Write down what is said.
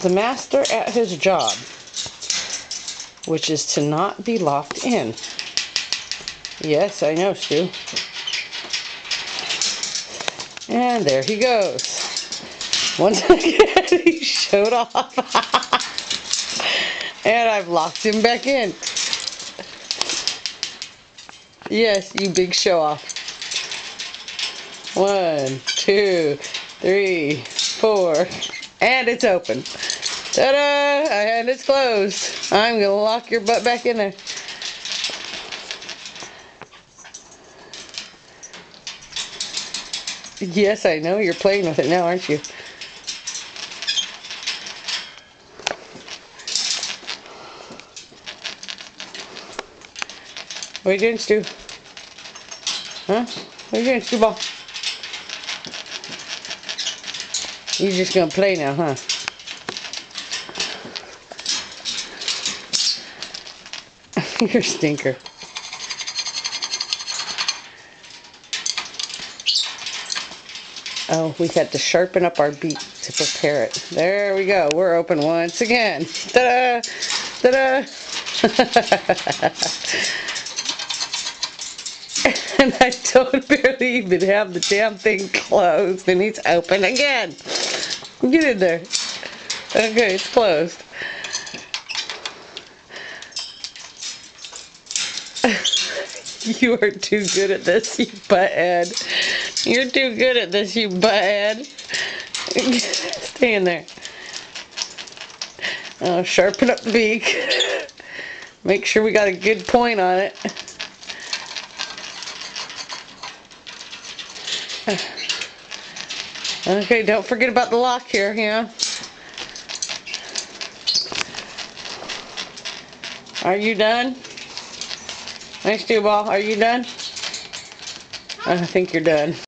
the master at his job, which is to not be locked in. Yes, I know, Stu. And there he goes. Once again, he showed off. And I've locked him back in. Yes, you big show off. 1, 2, 3, 4. And it's open. Ta-da! And it's closed. I'm going to lock your butt back in there. Yes, I know. You're playing with it now, aren't you? What are you doing, Stu? Huh? What are you doing, Stu Ball? You're just going to play now, huh? You're a stinker. Oh, we had to sharpen up our beak to prepare it. There we go. We're open once again. Ta-da! Ta-da! And I don't barely even have the damn thing closed, and it's open again. Get in there. Okay, it's closed. You are too good at this, you butthead. You're too good at this, you butthead. Stay in there. Oh, sharpen up the beak. Make sure we got a good point on it. Okay, don't forget about the lock here, yeah? Are you done? Nice, Stewie Ball. Are you done? I think you're done.